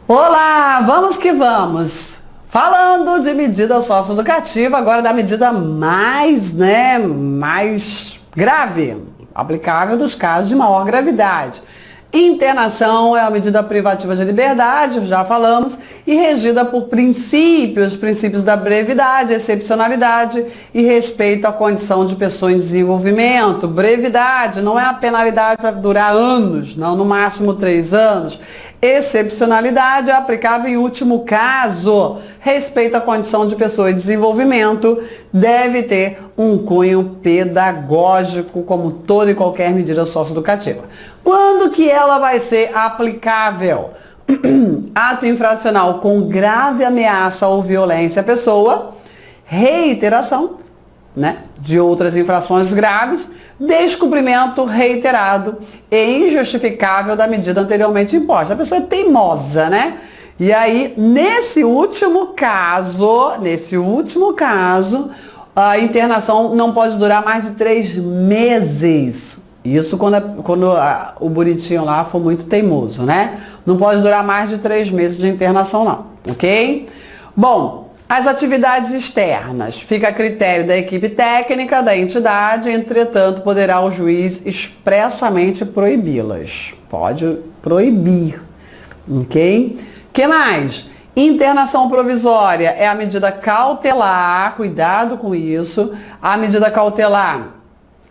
Olá, vamos que vamos! Falando de medida socioeducativa, agora da medida mais grave, aplicável nos casos de maior gravidade. Internação é uma medida privativa de liberdade, já falamos, e regida por princípios da brevidade, excepcionalidade e respeito à condição de pessoa em desenvolvimento. Brevidade não é a penalidade para durar anos, não, no máximo 3 anos. Excepcionalidade é aplicável em último caso. Respeito à condição de pessoa em desenvolvimento deve ter um cunho pedagógico, como toda e qualquer medida socioeducativa. Quando que ela vai ser aplicável? Ato infracional com grave ameaça ou violência à pessoa, reiteração, de outras infrações graves, descumprimento reiterado e injustificável da medida anteriormente imposta. A pessoa é teimosa, E aí, nesse último caso, a internação não pode durar mais de 3 meses. Isso quando o bonitinho lá for muito teimoso, Não pode durar mais de 3 meses de internação, não, ok? Bom, as atividades externas. Fica a critério da equipe técnica da entidade, entretanto, poderá o juiz expressamente proibi-las. Pode proibir, ok? Que mais? Internação provisória é a medida cautelar, cuidado com isso. A medida cautelar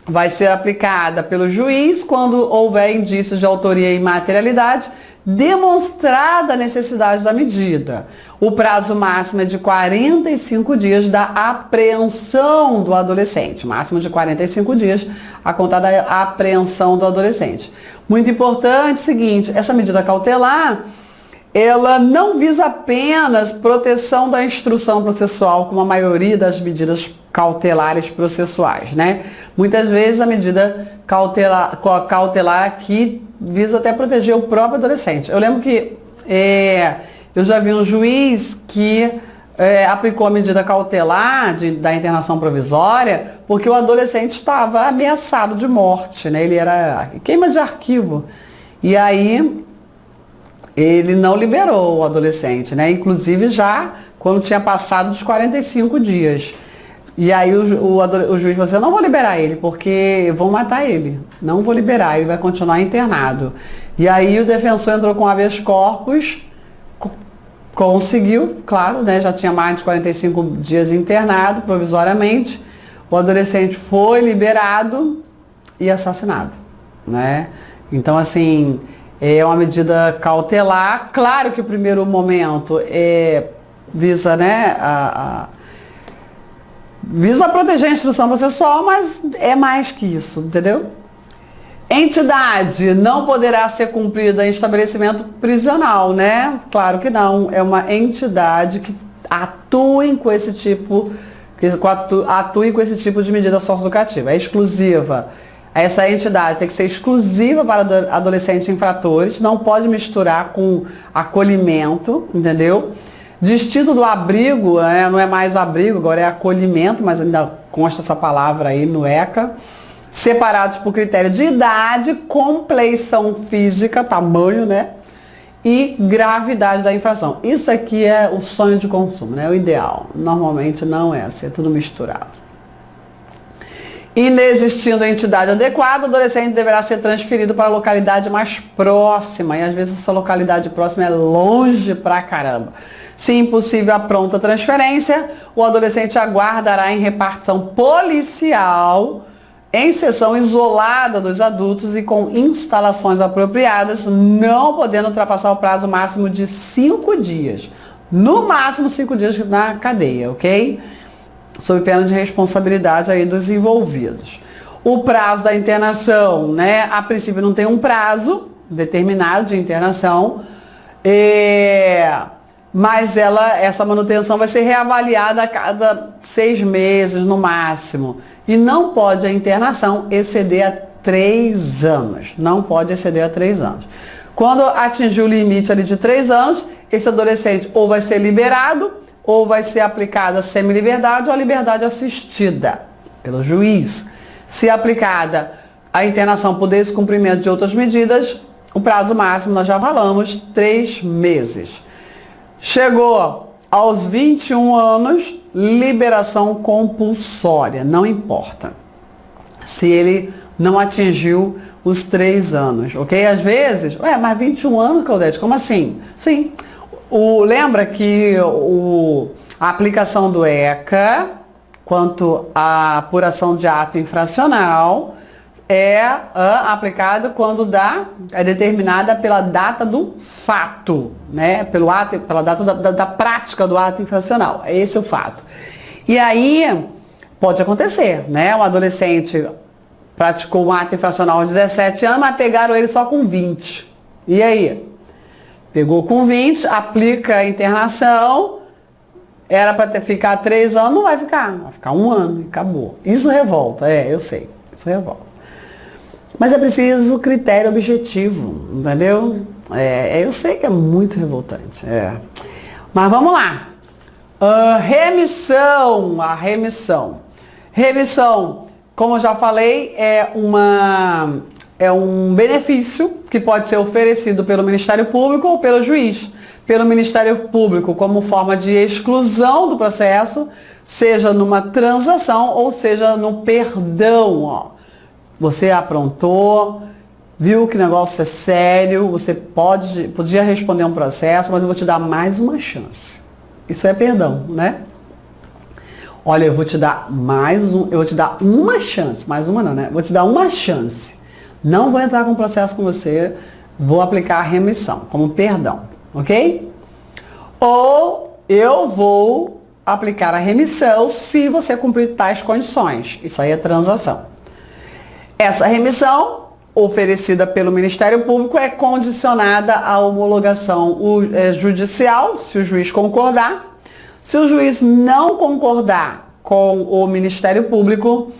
vai ser aplicada pelo juiz quando houver indícios de autoria e materialidade, demonstrada a necessidade da medida. O prazo máximo é de 45 dias da apreensão do adolescente. Máximo de 45 dias a contar da apreensão do adolescente. Muito importante, seguinte, essa medida cautelar, ela não visa apenas proteção da instrução processual, como a maioria das medidas cautelares processuais, Muitas vezes a medida cautelar aqui visa até proteger o próprio adolescente. Eu lembro que eu já vi um juiz que aplicou a medida cautelar da internação provisória porque o adolescente estava ameaçado de morte, Ele era queima de arquivo. E aí ele não liberou o adolescente, Inclusive já quando tinha passado dos 45 dias. E aí o juiz falou assim, eu não vou liberar ele, porque vão matar ele. Não vou liberar, ele vai continuar internado. E aí o defensor entrou com habeas corpus, conseguiu, claro, já tinha mais de 45 dias internado provisoriamente. O adolescente foi liberado e assassinado, Então, assim, é uma medida cautelar. Claro que o primeiro momento visa, visa proteger a instrução processual, mas é mais que isso, entendeu? Entidade não poderá ser cumprida em estabelecimento prisional, Claro que não. É uma entidade que atue com esse tipo de medida socioeducativa. É exclusiva. Essa entidade tem que ser exclusiva para adolescentes infratores, não pode misturar com acolhimento, entendeu? Distinto do abrigo, não é mais abrigo, agora é acolhimento, mas ainda consta essa palavra aí no ECA. Separados por critério de idade, compleição física, tamanho, e gravidade da infração. Isso aqui é o sonho de consumo, o ideal. Normalmente não é assim, é tudo misturado. Inexistindo a entidade adequada, o adolescente deverá ser transferido para a localidade mais próxima. E às vezes essa localidade próxima é longe pra caramba. Se impossível a pronta transferência, o adolescente aguardará em repartição policial, em seção isolada dos adultos e com instalações apropriadas, não podendo ultrapassar o prazo máximo de 5 dias. No máximo 5 dias na cadeia, ok? Sob pena de responsabilidade aí dos envolvidos. O prazo da internação, a princípio não tem um prazo determinado de internação, mas essa manutenção vai ser reavaliada a cada 6 meses no máximo. E não pode a internação exceder a 3 anos. Não pode exceder a 3 anos. Quando atingir o limite ali de 3 anos, esse adolescente ou vai ser liberado, ou vai ser aplicada a semi-liberdade ou a liberdade assistida pelo juiz. Se aplicada a internação por descumprimento de outras medidas, O prazo máximo, nós já falamos, 3 meses. Chegou aos 21 anos, liberação compulsória, não importa se ele não atingiu os 3 anos, ok? Às vezes, mas 21 anos, Claudete, como assim? Sim, lembra que a aplicação do ECA, quanto à apuração de ato infracional, é aplicada quando é determinada pela data do fato, né? Pela data da prática do ato infracional. Esse é o fato. E aí, pode acontecer, né? Um adolescente praticou um ato infracional aos 17 anos, mas pegaram ele só com 20. E aí? Pegou com 20, aplica a internação, era para ficar 3 anos, não vai ficar 1 ano e acabou. Isso revolta, eu sei, isso revolta. Mas é preciso critério objetivo, entendeu? Eu sei que é muito revoltante. Mas vamos lá. Remissão. A remissão. Remissão, como eu já falei, é um benefício que pode ser oferecido pelo Ministério Público ou pelo juiz. Pelo Ministério Público como forma de exclusão do processo, seja numa transação ou seja no perdão, Você aprontou, viu que o negócio é sério, você podia responder um processo, mas eu vou te dar mais uma chance. Isso é perdão, né? Olha, eu vou te dar uma chance, mais uma não, né? Vou te dar uma chance. Não vou entrar com processo com você, vou aplicar a remissão como perdão, ok? Ou eu vou aplicar a remissão se você cumprir tais condições. Isso aí é transação. Essa remissão, oferecida pelo Ministério Público, é condicionada à homologação judicial, se o juiz concordar. Se o juiz não concordar com o Ministério Público,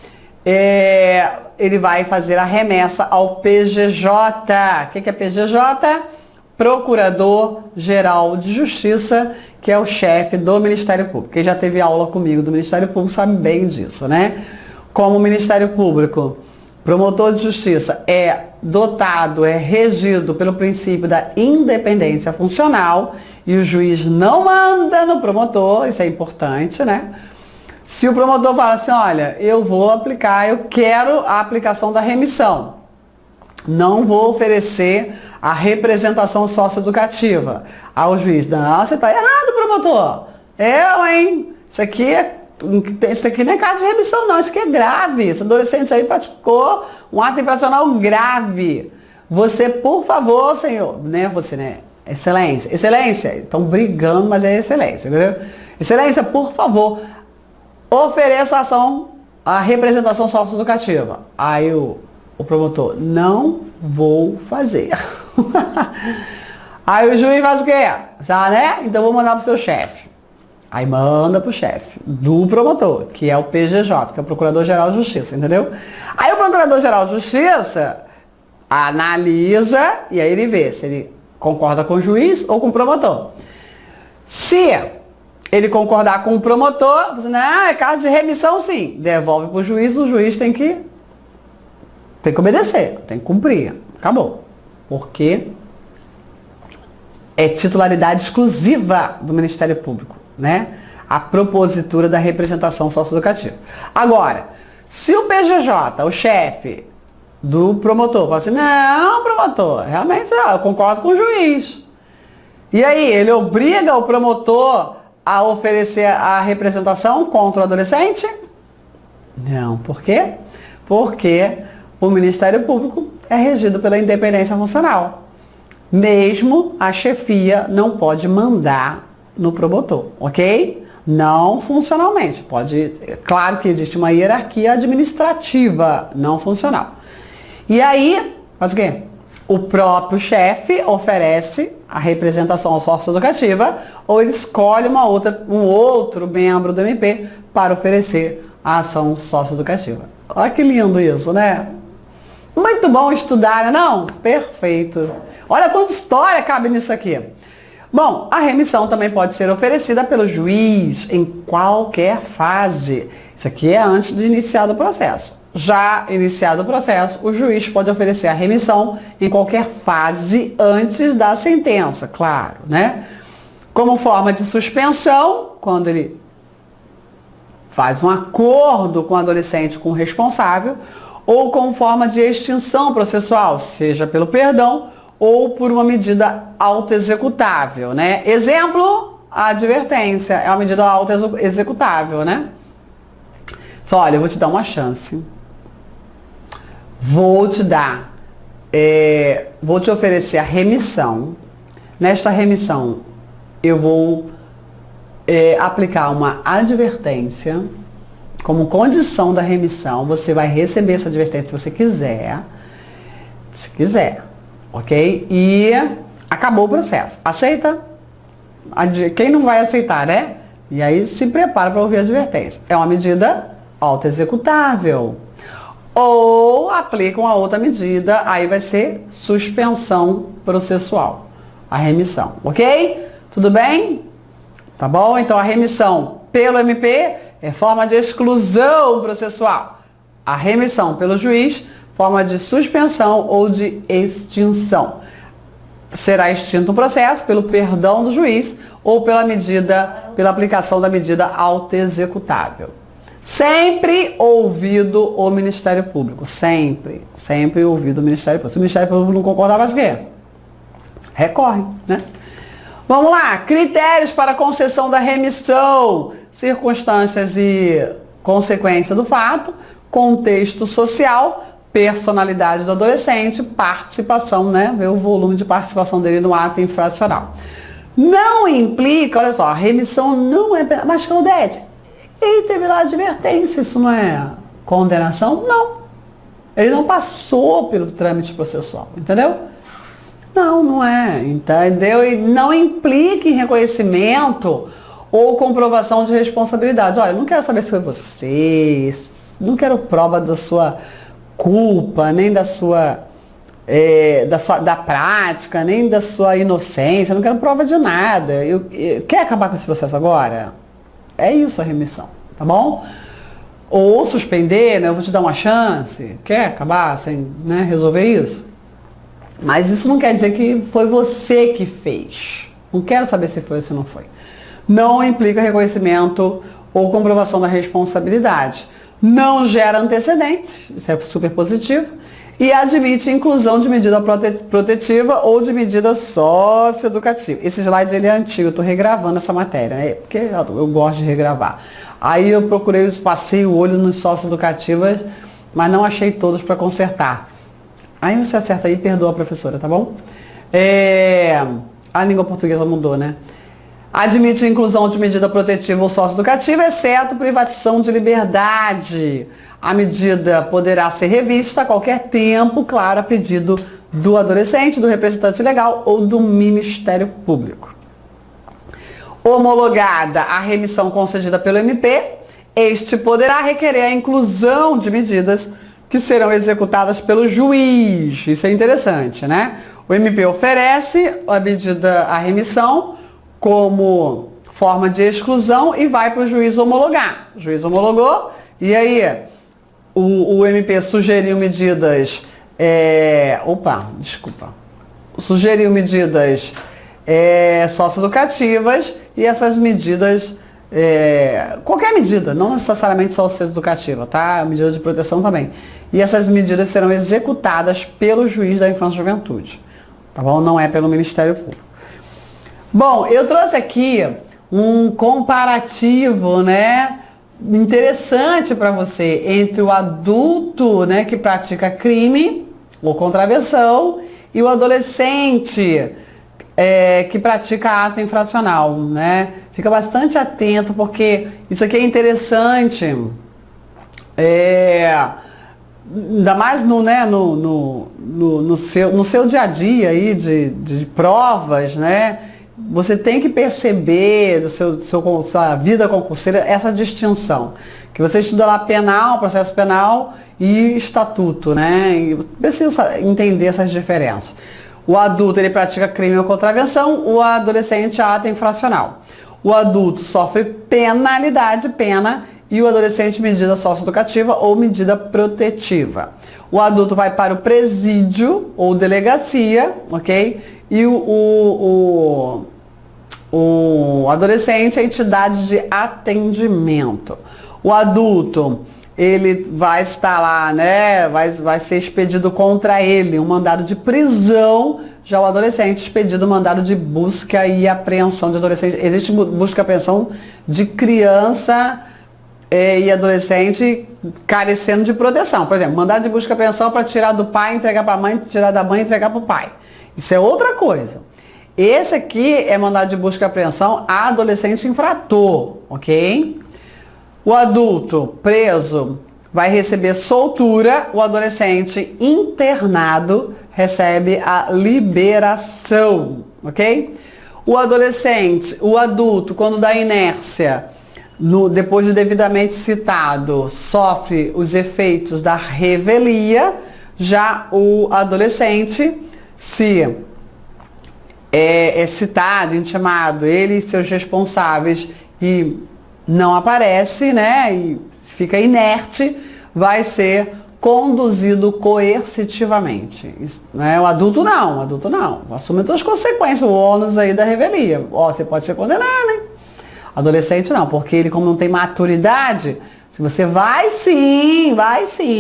ele vai fazer a remessa ao PGJ. O que é PGJ? Procurador-Geral de Justiça, que é o chefe do Ministério Público. Quem já teve aula comigo do Ministério Público sabe bem disso, né? Como o Ministério Público, promotor de justiça, é regido pelo princípio da independência funcional e o juiz não manda no promotor, isso é importante, né? Se o promotor fala assim, olha, eu quero a aplicação da remissão, não vou oferecer a representação socioeducativa ao juiz. Não, você está errado, promotor. Isso aqui não é caso de remissão, não. Isso aqui é grave. Esse adolescente aí praticou um ato infracional grave. Você, por favor, senhor, né? Você, né? Excelência. Excelência. Estão brigando, mas é excelência, entendeu? Excelência, por favor, ofereça a representação socioeducativa. Aí o promotor, não vou fazer. Aí o juiz faz o quê? Sabe, né? Então vou mandar pro seu chefe. Aí manda pro chefe do promotor, que é o PGJ, que é o Procurador-Geral de Justiça, entendeu? Aí o Procurador-Geral de Justiça analisa e aí ele vê se ele concorda com o juiz ou com o promotor. Se ele concordar com o promotor, você, não, é caso de remissão sim, devolve pro juiz, o juiz tem que obedecer, tem que cumprir. Acabou. Porque é titularidade exclusiva do Ministério Público, né? A propositura da representação socioeducativa. Agora, se o PGJ, o chefe do promotor, fala assim, não, promotor, realmente eu concordo com o juiz. E aí, ele obriga o promotor a oferecer a representação contra o adolescente? Não. Por quê? Porque o Ministério Público é regido pela independência funcional. Mesmo a chefia não pode mandar no promotor, ok? Não funcionalmente. Claro que existe uma hierarquia administrativa, não funcional. E aí, faz o quê? O próprio chefe oferece a representação socioeducativa ou ele escolhe um outro membro do MP para oferecer a ação socioeducativa. Olha que lindo isso, né? Muito bom estudar, não? Perfeito. Olha quanta história cabe nisso aqui. Bom, a remissão também pode ser oferecida pelo juiz em qualquer fase. Isso aqui é antes de iniciar o processo. Já iniciado o processo, o juiz pode oferecer a remissão em qualquer fase antes da sentença, claro, né? Como forma de suspensão, quando ele faz um acordo com o adolescente, com o responsável, ou como forma de extinção processual, seja pelo perdão ou por uma medida autoexecutável, né? Exemplo, a advertência é uma medida autoexecutável, né? Só, olha, eu vou te dar uma chance. Vou te oferecer a remissão. Nesta remissão, eu vou aplicar uma advertência como condição da remissão. Você vai receber essa advertência se você quiser. Se quiser, ok? E acabou o processo. Aceita? Quem não vai aceitar, né? E aí se prepara para ouvir a advertência. É uma medida autoexecutável. Ou aplica uma outra medida, aí vai ser suspensão processual. A remissão, ok? Tudo bem? Tá bom? Então a remissão pelo MP é forma de exclusão processual. A remissão pelo juiz, forma de suspensão ou de extinção. Será extinto o processo pelo perdão do juiz ou pela aplicação da medida autoexecutável. Sempre ouvido o Ministério Público. Sempre ouvido o Ministério Público. Se o Ministério Público não concordar, vai ser. Recorre, né? Vamos lá. Critérios para a concessão da remissão. Circunstâncias e consequência do fato. Contexto social. Personalidade do adolescente. Participação, né? Ver o volume de participação dele no ato infracional. Não implica, olha só, a remissão não é... Mas, Claudete, ele teve lá a advertência, isso não é condenação? Não. Ele não passou pelo trâmite processual, entendeu? Não é, entendeu? E não implica em reconhecimento ou comprovação de responsabilidade. Olha, eu não quero saber se foi você, não quero prova da sua culpa, nem da prática, nem da sua inocência, não quero prova de nada. Quer acabar com esse processo agora? É isso a remissão, tá bom? Ou suspender, né? Eu vou te dar uma chance. Quer acabar sem, né, resolver isso? Mas isso não quer dizer que foi você que fez. Não quero saber se foi ou se não foi. Não implica reconhecimento ou comprovação da responsabilidade. Não gera antecedentes, isso é super positivo. E admite inclusão de medida protetiva ou de medida socioeducativa. Esse slide ele é antigo, eu estou regravando essa matéria, né? Porque eu gosto de regravar. Aí eu procurei, passei o olho nos socioeducativas, mas não achei todos para consertar. Aí você acerta aí e perdoa a professora, tá bom? A língua portuguesa mudou, né? Admite inclusão de medida protetiva ou socioeducativa, exceto privação de liberdade. A medida poderá ser revista a qualquer tempo, claro, a pedido do adolescente, do representante legal ou do Ministério Público. Homologada a remissão concedida pelo MP, este poderá requerer a inclusão de medidas que serão executadas pelo juiz. Isso é interessante, né? O MP oferece a remissão como forma de exclusão e vai para o juiz homologar. O juiz homologou e aí o MP sugeriu medidas... Sugeriu medidas socioeducativas e essas medidas... qualquer medida, não necessariamente só socioeducativa, tá? Medida de proteção também. E essas medidas serão executadas pelo juiz da infância e juventude. Tá bom? Não é pelo Ministério Público. Bom, eu trouxe aqui um comparativo, né, interessante para você entre o adulto, né, que pratica crime ou contravenção e o adolescente que pratica ato infracional, né? Fica bastante atento porque isso aqui é interessante, ainda mais no seu dia a dia aí de provas, né? Você tem que perceber da sua vida concurseira essa distinção. Que você estuda lá penal, processo penal e estatuto, né? E precisa entender essas diferenças. O adulto, ele pratica crime ou contravenção, o adolescente, ato infracional. O adulto sofre penalidade, pena, e o adolescente medida socioeducativa ou medida protetiva. O adulto vai para o presídio ou delegacia, ok? E o adolescente é entidade de atendimento. O adulto, ele vai estar lá, né? Vai ser expedido contra ele um mandado de prisão. Já o adolescente expedido um mandado de busca e apreensão de adolescente. Existe busca e apreensão de criança e adolescente carecendo de proteção. Por exemplo, mandado de busca e apreensão para tirar do pai, entregar para a mãe, tirar da mãe e entregar para o pai. Isso é outra coisa. Esse aqui é mandado de busca e apreensão a adolescente infrator, ok? O adulto preso vai receber soltura, o adolescente internado recebe a liberação, ok? O adulto, quando dá inércia, depois de devidamente citado, sofre os efeitos da revelia. Já o adolescente, se é citado, intimado, ele e seus responsáveis, e não aparece, né, e fica inerte, vai ser conduzido coercitivamente. Né? O adulto não, assume todas as consequências, o ônus aí da revelia. Ó, você pode ser condenado, hein? Adolescente não, porque ele, como não tem maturidade, se você vai sim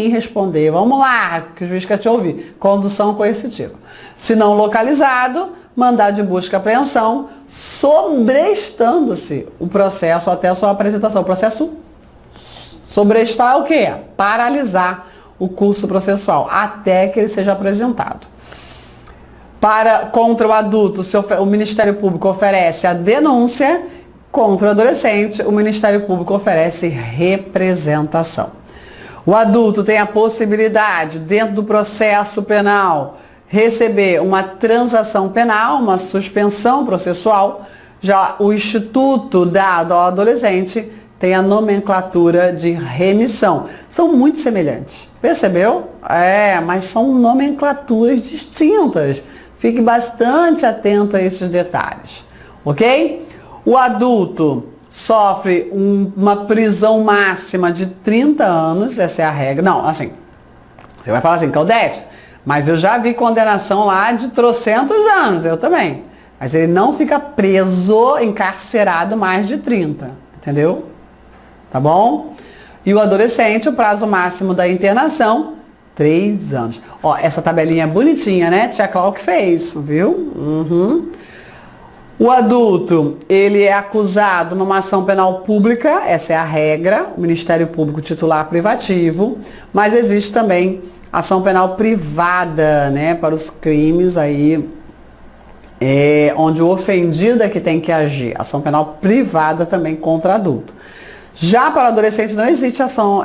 responder, vamos lá, que o juiz quer te ouvir, condução coercitiva. Se não localizado, mandado de busca e apreensão, sobrestando-se o processo até a sua apresentação. O processo sobrestar é o quê? Paralisar o curso processual até que ele seja apresentado. Contra o adulto, o Ministério Público oferece a denúncia. Contra o adolescente, o Ministério Público oferece representação. O adulto tem a possibilidade, dentro do processo penal, receber uma transação penal, uma suspensão processual. Já o instituto dado ao adolescente tem a nomenclatura de remissão. São muito semelhantes. Percebeu? Mas são nomenclaturas distintas. Fique bastante atento a esses detalhes. Ok? O adulto sofre uma prisão máxima de 30 anos, essa é a regra. Não, assim, você vai falar assim, Claudete, mas eu já vi condenação lá de trocentos anos, eu também. Mas ele não fica preso, encarcerado mais de 30, entendeu? Tá bom? E o adolescente, o prazo máximo da internação, 3 anos. Ó, essa tabelinha é bonitinha, né? Tia Cláudia que fez, viu? O adulto, ele é acusado numa ação penal pública, essa é a regra, o Ministério Público titular privativo, mas existe também ação penal privada, né, para os crimes aí, onde o ofendido é que tem que agir. Ação penal privada também contra adulto. Já para o adolescente não existe ação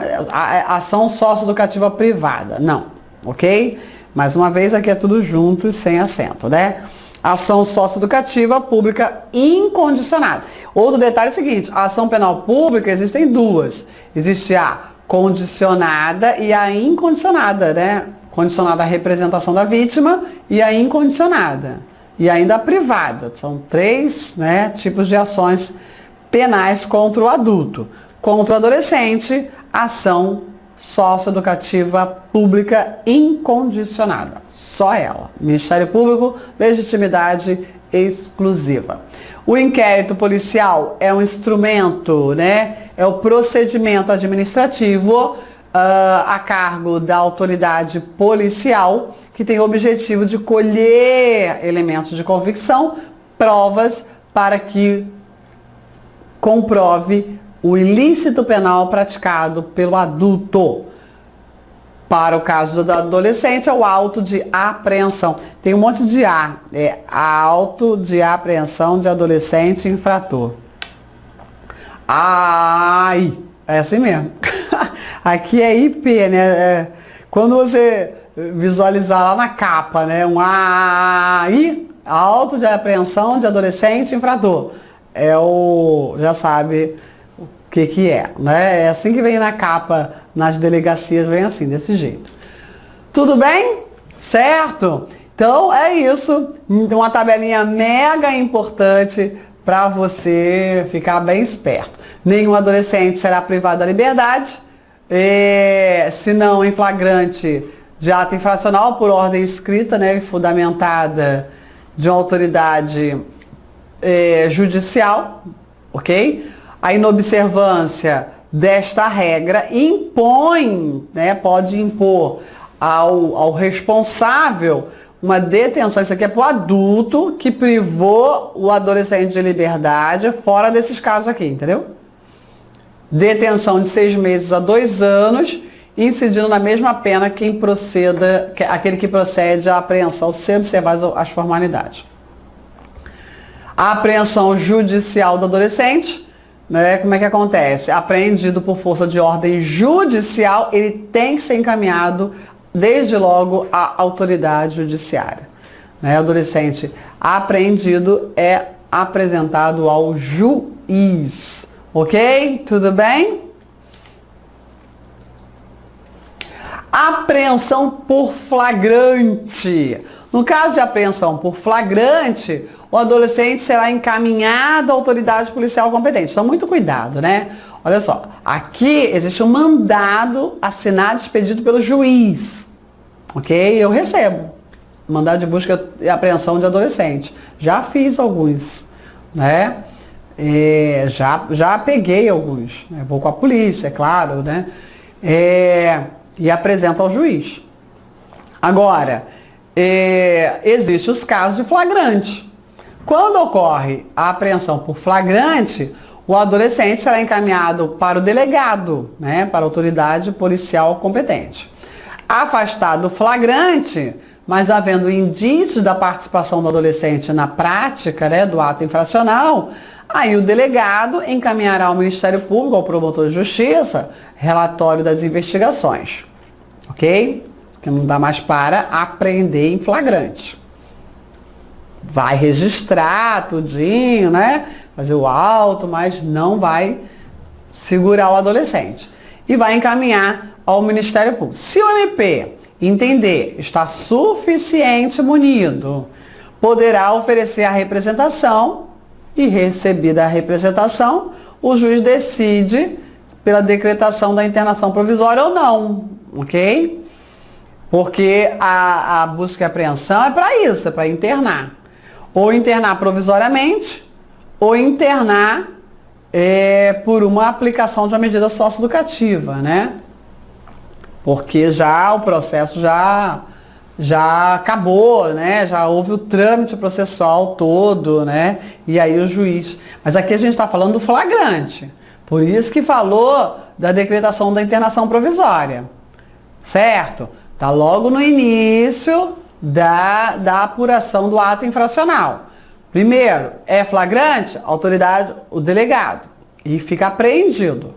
socioeducativa privada, não, ok? Mais uma vez, aqui é tudo junto e sem acento, né? Ação socioeducativa pública incondicionada. Outro detalhe é o seguinte, a ação penal pública existem duas. Existe a condicionada e a incondicionada, né? Condicionada à representação da vítima e a incondicionada. E ainda a privada. São 3, né, tipos de ações penais contra o adulto. Contra o adolescente, ação socioeducativa pública incondicionada. Só ela. Ministério Público, legitimidade exclusiva. O inquérito policial é um instrumento, né? É o procedimento administrativo a cargo da autoridade policial que tem o objetivo de colher elementos de convicção, provas para que comprove o ilícito penal praticado pelo adulto. Para o caso do adolescente, é o auto de apreensão. Tem um monte de A. É auto de apreensão de adolescente infrator. Ai, é assim mesmo. Aqui é IP, né? Quando você visualizar lá na capa, né? Um AI, auto de apreensão de adolescente infrator. Já sabe o que é, né? É assim que vem na capa. Nas delegacias vem assim, desse jeito. Tudo bem? Certo? Então é isso. Uma tabelinha mega importante para você ficar bem esperto. Nenhum adolescente será privado da liberdade, se não em flagrante de ato infracional por ordem escrita, né, e fundamentada de uma autoridade judicial, ok? A inobservância desta regra impõe, né, pode impor ao responsável uma detenção. Isso aqui é para o adulto que privou o adolescente de liberdade, fora desses casos aqui, entendeu? Detenção de 6 meses a 2 anos, incidindo na mesma pena aquele que procede à apreensão, se observar as formalidades. A apreensão judicial do adolescente, né, como é que acontece? Apreendido por força de ordem judicial, ele tem que ser encaminhado desde logo à autoridade judiciária. Né? Adolescente apreendido é apresentado ao juiz. Ok? Tudo bem? Apreensão por flagrante. No caso de apreensão por flagrante, o adolescente será encaminhado à autoridade policial competente. Então, muito cuidado, né? Olha só, aqui existe um mandado assinado e expedido pelo juiz. Ok? Eu recebo mandado de busca e apreensão de adolescente. Já fiz alguns, né? Já peguei alguns. Né? Vou com a polícia, é claro, né? E apresento ao juiz. Agora, existem os casos de flagrante. Quando ocorre a apreensão por flagrante, o adolescente será encaminhado para o delegado, né, para a autoridade policial competente. Afastado o flagrante, mas havendo indícios da participação do adolescente na prática, né, do ato infracional, aí o delegado encaminhará ao Ministério Público, ao promotor de justiça, relatório das investigações. Ok? Que não dá mais para apreender em flagrante. Vai registrar tudinho, né? Fazer o auto, mas não vai segurar o adolescente. E vai encaminhar ao Ministério Público. Se o MP entender está suficiente munido, poderá oferecer a representação e, recebida a representação, o juiz decide pela decretação da internação provisória ou não, ok? Porque a busca e apreensão é para isso, é para internar. Ou internar provisoriamente, ou internar por uma aplicação de uma medida socioeducativa, né? Porque já o processo já acabou, né? Já houve o trâmite processual todo, né? E aí o juiz... Mas aqui a gente está falando do flagrante. Por isso que falou da decretação da internação provisória. Certo? Está logo no início da apuração do ato infracional. Primeiro, é flagrante, autoridade, o delegado. E fica apreendido.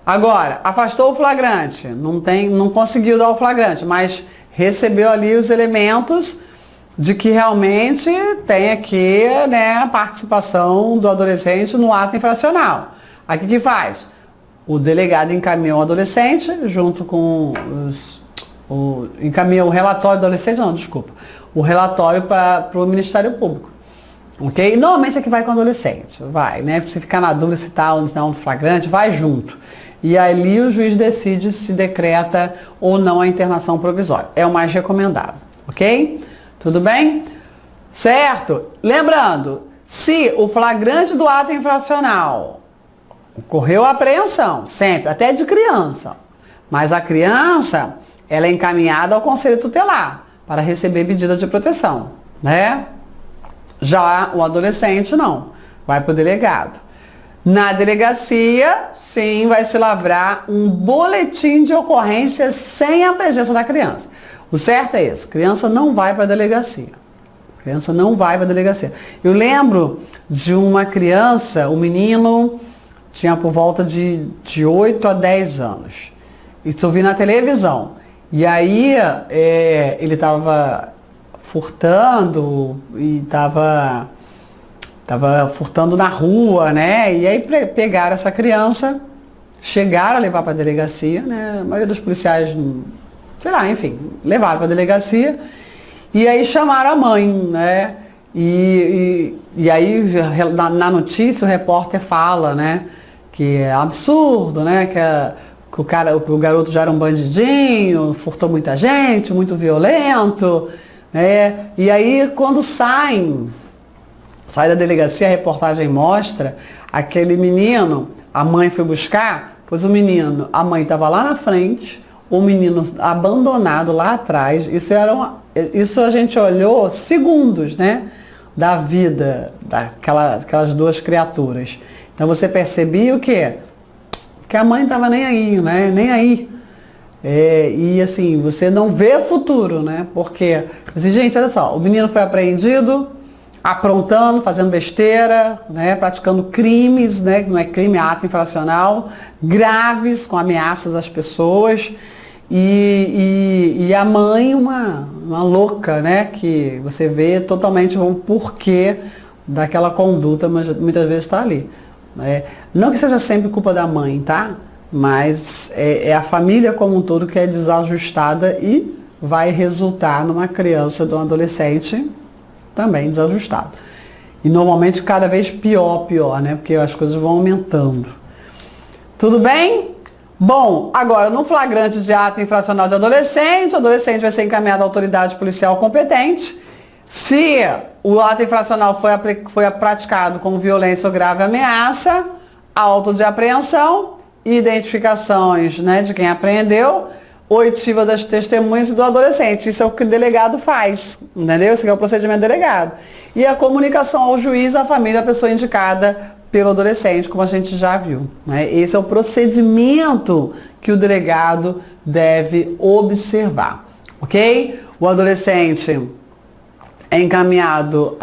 Agora, afastou o flagrante, não conseguiu dar o flagrante, mas recebeu ali os elementos de que realmente tem aqui, né, a participação do adolescente no ato infracional. Aqui o que faz? O delegado encaminha o adolescente junto com encaminha o relatório do adolescente, o relatório para o Ministério Público. Ok? Normalmente é que vai com o adolescente, vai, né? Se ficar na dúvida se está ou não no flagrante, vai junto. E ali o juiz decide se decreta ou não a internação provisória. É o mais recomendável, ok? Tudo bem? Certo? Lembrando, se o flagrante do ato infracional ocorreu a apreensão, sempre, até de criança, mas a criança, ela é encaminhada ao conselho tutelar para receber medida de proteção, né? Já o adolescente não, vai para o delegado. Na delegacia, sim, vai se lavrar um boletim de ocorrência sem a presença da criança. O certo é esse, criança não vai para a delegacia. Criança não vai para a delegacia. Eu lembro de uma criança, o menino tinha por volta de 8 a 10 anos. Isso eu vi na televisão. E aí ele estava furtando e estava furtando na rua, né? E aí pegaram essa criança, chegaram a levar para a delegacia, né? A maioria dos policiais, sei lá, enfim, levaram para a delegacia. E aí chamaram a mãe, né? E aí, na notícia, o repórter fala, né, que é absurdo, né, que o garoto já era um bandidinho, furtou muita gente, muito violento, né, e aí quando sai da delegacia, a reportagem mostra aquele menino, a mãe foi buscar, pois a mãe estava lá na frente, o menino abandonado lá atrás, isso a gente olhou segundos, né, da vida daquelas duas criaturas. Então você percebia o quê? Que a mãe não estava nem aí, né, nem aí. E assim, você não vê futuro, né, porque, assim, gente, olha só, o menino foi apreendido, aprontando, fazendo besteira, né, praticando crimes, né, que não é crime, é ato infracional, graves, com ameaças às pessoas, e a mãe uma louca, né, que você vê totalmente o porquê daquela conduta, mas muitas vezes está ali. Não que seja sempre culpa da mãe, tá? Mas é a família como um todo que é desajustada e vai resultar numa criança, de um adolescente também desajustado. E normalmente cada vez pior, né? Porque as coisas vão aumentando. Tudo bem? Bom, agora no flagrante de ato infracional de adolescente, o adolescente vai ser encaminhado à autoridade policial competente. Se o ato infracional foi praticado com violência ou grave ameaça, auto de apreensão, identificações, né, de quem apreendeu, oitiva das testemunhas e do adolescente. Isso é o que o delegado faz, entendeu? Esse é o procedimento do delegado. E a comunicação ao juiz, à família, à pessoa indicada pelo adolescente, como a gente já viu, né? Esse é o procedimento que o delegado deve observar, ok? O adolescente é encaminhado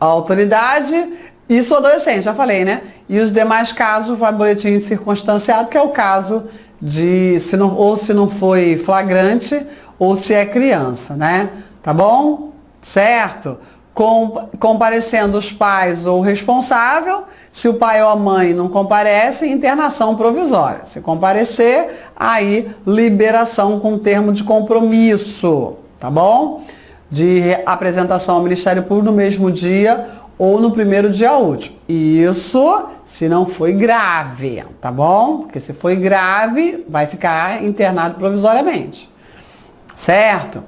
à autoridade, isso o adolescente, já falei, né? E os demais casos vai boletim circunstanciado, que é o caso de se não foi flagrante ou se é criança, né? Tá bom? Certo? Comparecendo os pais ou o responsável, se o pai ou a mãe não comparece, internação provisória. Se comparecer, aí liberação com termo de compromisso, tá bom? De apresentação ao Ministério Público no mesmo dia ou no primeiro dia útil. Isso se não foi grave, tá bom? Porque se foi grave, vai ficar internado provisoriamente. Certo?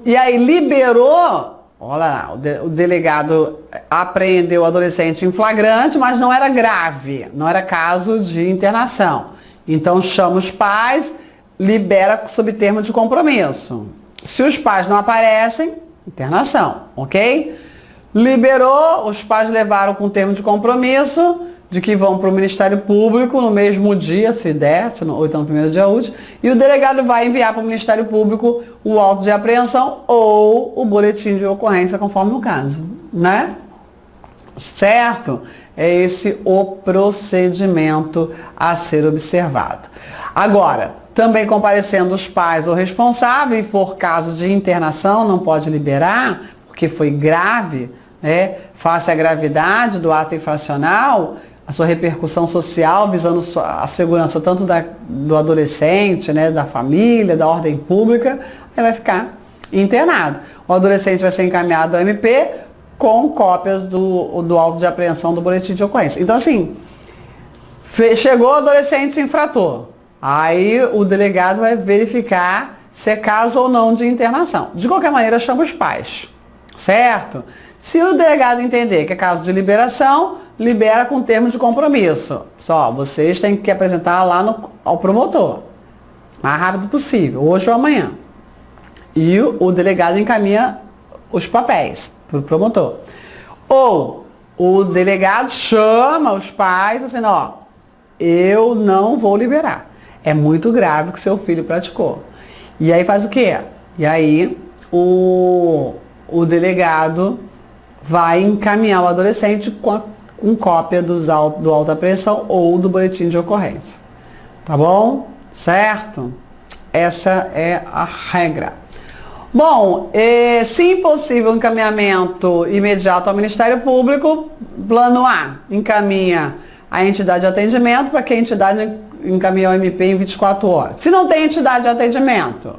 E aí liberou, olha lá, o delegado apreendeu o adolescente em flagrante, mas não era grave, não era caso de internação. Então chama os pais, libera sob termo de compromisso. Se os pais não aparecem, internação, ok? Liberou, os pais levaram com termo de compromisso, de que vão para o Ministério Público no mesmo dia, se der, ou então no primeiro dia útil, e o delegado vai enviar para o Ministério Público o auto de apreensão ou o boletim de ocorrência, conforme o caso, né? Certo? É esse o procedimento a ser observado. Agora, também comparecendo os pais ou responsável, e for caso de internação, não pode liberar, porque foi grave, né? Face à gravidade do ato infracional, a sua repercussão social, visando a segurança tanto do adolescente, né, da família, da ordem pública, aí vai ficar internado. O adolescente vai ser encaminhado ao MP com cópias do auto de apreensão do boletim de ocorrência. Então, assim, chegou o adolescente infrator, aí o delegado vai verificar se é caso ou não de internação. De qualquer maneira, chama os pais, certo? Se o delegado entender que é caso de liberação, libera com termo de compromisso. Só, vocês têm que apresentar lá ao promotor, mais rápido possível, hoje ou amanhã. E o delegado encaminha os papéis para o promotor. Ou o delegado chama os pais, assim, ó, eu não vou liberar. É muito grave o que seu filho praticou. E aí faz o quê? E aí o delegado vai encaminhar o adolescente com cópia do auto da apreensão ou do boletim de ocorrência. Tá bom? Certo? Essa é a regra. Bom, se impossível encaminhamento imediato ao Ministério Público, plano A, encaminha a entidade de atendimento para que a entidade encaminhe ao MP em 24 horas. Se não tem entidade de atendimento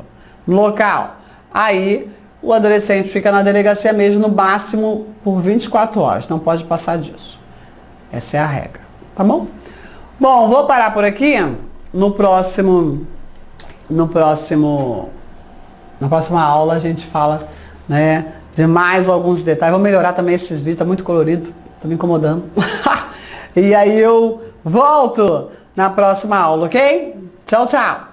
no local, aí o adolescente fica na delegacia mesmo, no máximo por 24 horas. Não pode passar disso. Essa é a regra. Tá bom? Bom, vou parar por aqui. Na próxima aula a gente fala, né, de mais alguns detalhes. Vou melhorar também esses vídeos, tá muito colorido. Tô me incomodando. E aí eu volto na próxima aula, ok? Tchau, tchau!